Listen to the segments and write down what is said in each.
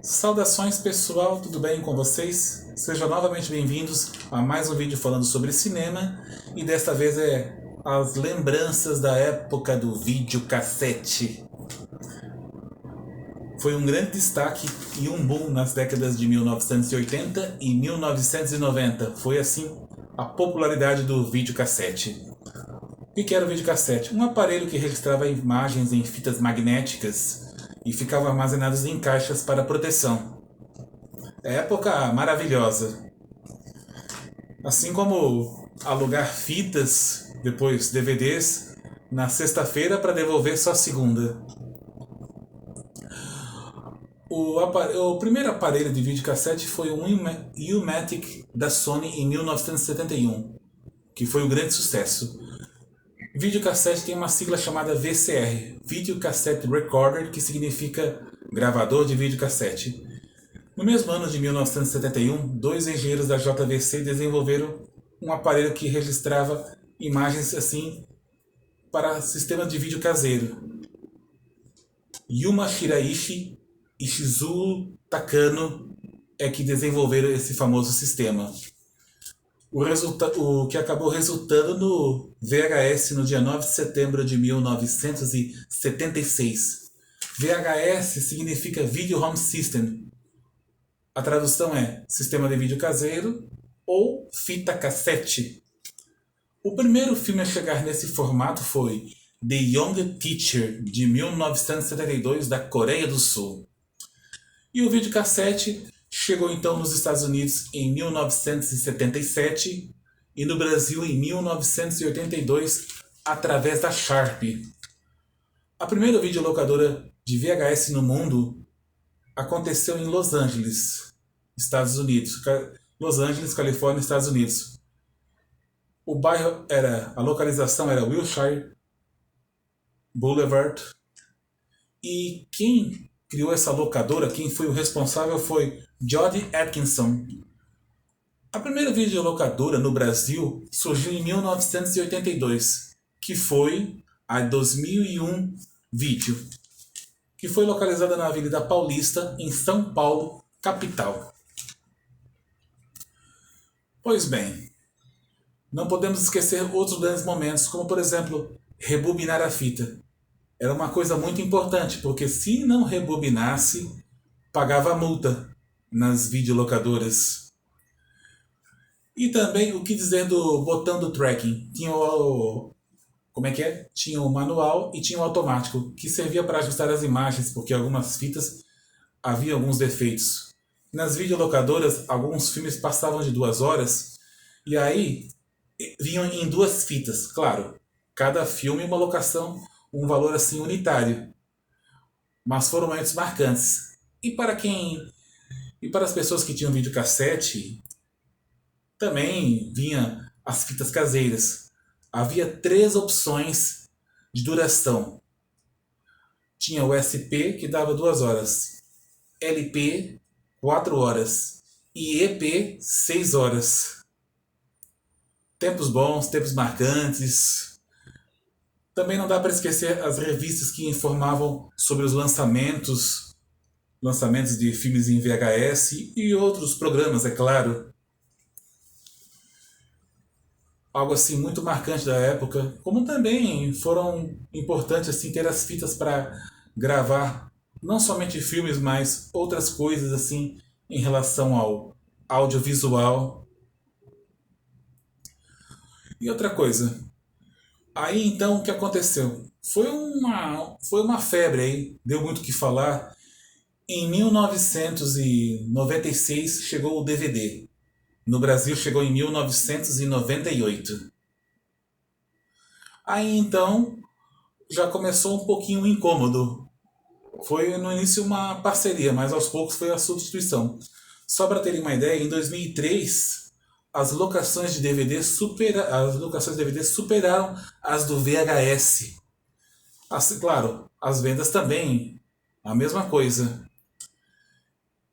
Saudações pessoal, tudo bem com vocês? Sejam novamente bem-vindos a mais um vídeo falando sobre cinema e desta vez é as lembranças da época do videocassete. Foi um grande destaque e um boom nas décadas de 1980 e 1990. Foi assim a popularidade do videocassete. O que era o videocassete? Um aparelho que registrava imagens em fitas magnéticas e ficavam armazenados em caixas para proteção. Época maravilhosa. Assim como alugar fitas, depois DVDs, na sexta-feira para devolver só segunda. O primeiro aparelho de videocassete foi um U-Matic da Sony em 1971, que foi um grande sucesso. Videocassete tem uma sigla chamada VCR, Video Cassette Recorder, que significa gravador de videocassete. No mesmo ano de 1971, dois engenheiros da JVC desenvolveram um aparelho que registrava imagens assim para sistemas de vídeo caseiro. Yuma Shiraishi e Shizuo Takano é que desenvolveram esse famoso sistema. O que acabou resultando no VHS no dia 9 de setembro de 1976. VHS significa Video Home System. A tradução é sistema de vídeo caseiro ou fita cassete. O primeiro filme a chegar nesse formato foi The Young Teacher, de 1972, da Coreia do Sul. E o videocassete chegou então nos Estados Unidos em 1977 e no Brasil em 1982 através da Sharp. A primeira videolocadora de VHS no mundo aconteceu em Los Angeles, Estados Unidos. Los Angeles, Califórnia, Estados Unidos. A localização era Wilshire Boulevard. E quem criou essa locadora, quem foi o responsável foi Jody Atkinson. A primeira videolocadora no Brasil surgiu em 1982, que foi a 2001 Vídeo, que foi localizada na Avenida Paulista, em São Paulo, capital. Pois bem, não podemos esquecer outros grandes momentos, como por exemplo, rebobinar a fita. Era uma coisa muito importante, porque se não rebobinasse, pagava multa nas videolocadoras. E também o que dizer do botão do tracking? Tinha Tinha o manual e tinha o automático, que servia para ajustar as imagens, porque algumas fitas havia alguns defeitos. Nas videolocadoras, alguns filmes passavam de 2 horas, e aí vinham em 2 fitas, claro. Cada filme uma locação, um valor assim unitário. Mas foram momentos marcantes. E para as pessoas que tinham videocassete, também vinha as fitas caseiras. Havia 3 opções de duração. Tinha o SP, que dava 2 horas, LP 4 horas e EP 6 horas. Tempos bons, tempos marcantes. Também não dá para esquecer as revistas que informavam sobre os lançamentos de filmes em VHS e outros programas, é claro. Algo assim muito marcante da época, como também foram importantes assim ter as fitas para gravar não somente filmes, mas outras coisas assim em relação ao audiovisual. E outra coisa, aí então o que aconteceu? Foi uma febre aí, deu muito o que falar. Em 1996 chegou o DVD. No Brasil chegou em 1998. Aí então já começou um pouquinho incômodo. Foi no início uma parceria, mas aos poucos foi a substituição. Só para terem uma ideia, em 2003 as locações de DVD superaram as do VHS. Assim, claro, as vendas também, a mesma coisa.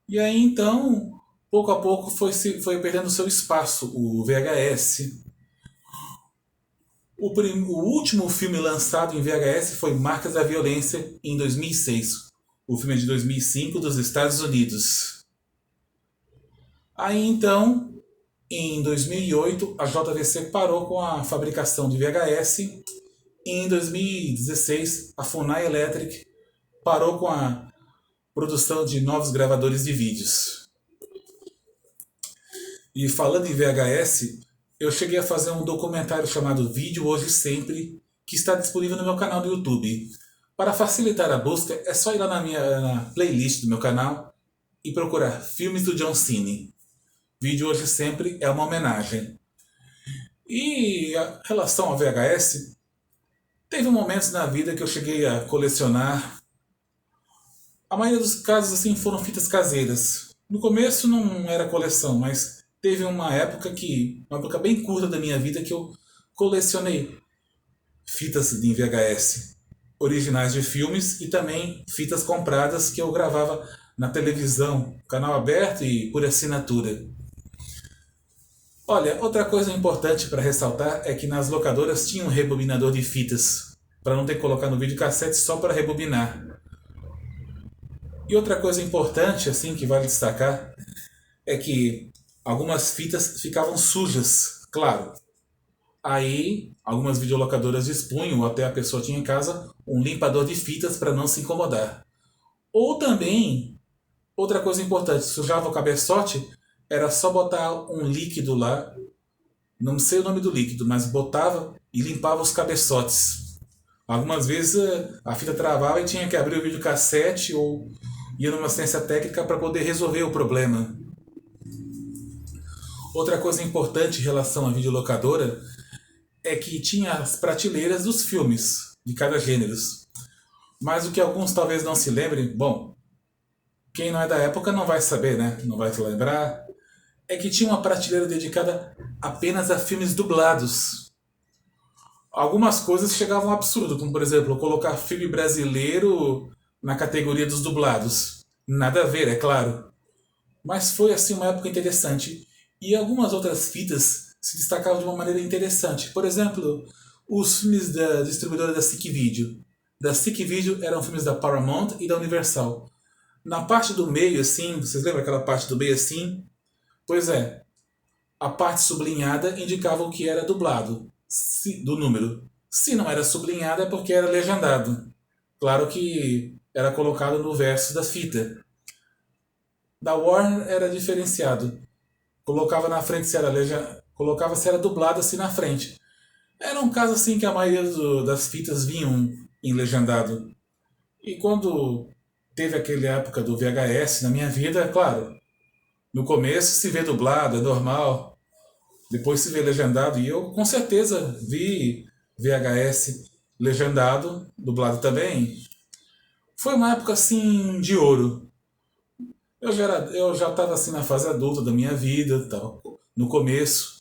E aí então, pouco a pouco foi perdendo seu espaço o VHS. O último filme lançado em VHS foi Marcas da Violência, em 2006. O filme é de 2005 dos Estados Unidos. Aí então, em 2008, a JVC parou com a fabricação de VHS. E em 2016, a Funai Electric parou com a produção de novos gravadores de vídeos. E falando em VHS, eu cheguei a fazer um documentário chamado Vídeo Hoje Sempre, que está disponível no meu canal do YouTube. Para facilitar a busca, é só ir lá na playlist do meu canal e procurar filmes do John Cine. Vídeo Hoje Sempre é uma homenagem. E em relação ao VHS, teve momentos na vida que eu cheguei a colecionar. A maioria dos casos assim foram fitas caseiras. No começo não era coleção, mas teve uma época bem curta da minha vida que eu colecionei fitas em VHS originais de filmes e também fitas compradas que eu gravava na televisão, canal aberto e por assinatura. Olha, outra coisa importante para ressaltar é que nas locadoras tinha um rebobinador de fitas, para não ter que colocar no videocassete só para rebobinar. E outra coisa importante, assim, que vale destacar, é que algumas fitas ficavam sujas, claro. Aí, algumas videolocadoras dispunham, ou até a pessoa tinha em casa, um limpador de fitas para não se incomodar. Ou também, outra coisa importante, sujava o cabeçote, era só botar um líquido lá, não sei o nome do líquido, mas botava e limpava os cabeçotes. Algumas vezes a fita travava e tinha que abrir o videocassete ou ia numa assistência técnica para poder resolver o problema. Outra coisa importante em relação à videolocadora é que tinha as prateleiras dos filmes, de cada gênero. Mas o que alguns talvez não se lembrem, bom, quem não é da época não vai saber, né? Não vai se lembrar. É que tinha uma prateleira dedicada apenas a filmes dublados. Algumas coisas chegavam a um absurdo, como por exemplo, colocar filme brasileiro na categoria dos dublados. Nada a ver, é claro. Mas foi assim uma época interessante. E algumas outras fitas se destacavam de uma maneira interessante. Por exemplo, os filmes da distribuidora da SIC Video. Da SIC Video eram filmes da Paramount e da Universal. Na parte do meio, assim, vocês lembram aquela parte do meio assim? Pois é, a parte sublinhada indicava o que era dublado, do número. Se não era sublinhada é porque era legendado. Claro que era colocado no verso da fita. Da Warner era diferenciado. Colocava na frente se era colocava se era dublado assim na frente. Era um caso assim que a maioria das fitas vinham em legendado. E quando teve aquela época do VHS na minha vida, é claro, no começo se vê dublado, é normal. Depois se vê legendado. E eu com certeza vi VHS legendado, dublado também. Foi uma época assim de ouro. Eu já estava assim na fase adulta da minha vida, tal. No começo,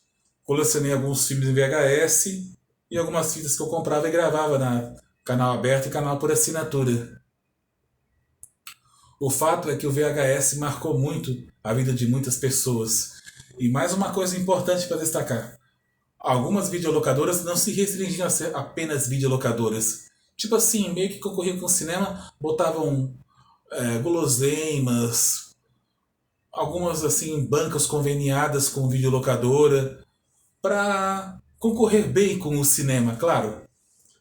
colecionei alguns filmes em VHS e algumas fitas que eu comprava e gravava na canal aberto e canal por assinatura. O fato é que o VHS marcou muito a vida de muitas pessoas. E mais uma coisa importante para destacar: algumas videolocadoras não se restringiam a ser apenas videolocadoras. Tipo assim, meio que concorriam com o cinema, botavam guloseimas, algumas assim bancas conveniadas com videolocadora para concorrer bem com o cinema, claro.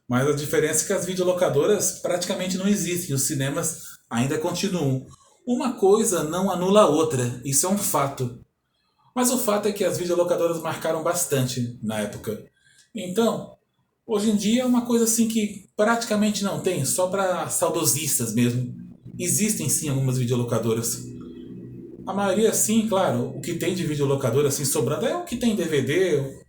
Mas a diferença é que as videolocadoras praticamente não existem, os cinemas ainda continuam. Uma coisa não anula a outra, isso é um fato. Mas o fato é que as videolocadoras marcaram bastante na época. Então, hoje em dia é uma coisa assim que praticamente não tem, só para saudosistas mesmo. Existem sim algumas videolocadoras. A maioria sim, claro, o que tem de videolocadora assim sobrando é o que tem DVD.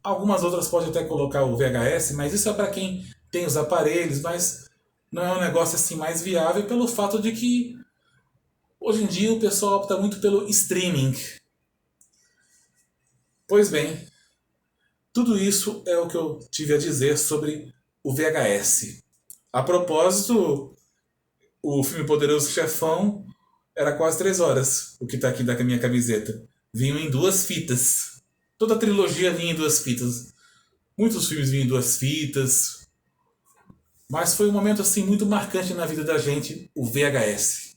Algumas outras podem até colocar o VHS, mas isso é para quem tem os aparelhos, mas não é um negócio assim mais viável pelo fato de que hoje em dia o pessoal opta muito pelo streaming. Pois bem, tudo isso é o que eu tive a dizer sobre o VHS. A propósito, o filme Poderoso Chefão era quase 3 horas, o que está aqui da minha camiseta. Vinham em 2 fitas. Toda a trilogia vinha em 2 fitas. Muitos filmes vinham em 2 fitas. Mas foi um momento assim muito marcante na vida da gente, o VHS.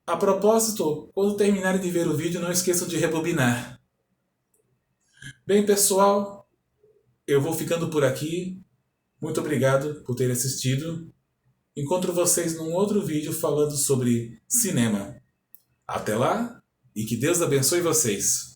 A propósito, quando terminarem de ver o vídeo, não esqueçam de rebobinar. Bem, pessoal, eu vou ficando por aqui. Muito obrigado por ter assistido. Encontro vocês num outro vídeo falando sobre cinema. Até lá e que Deus abençoe vocês.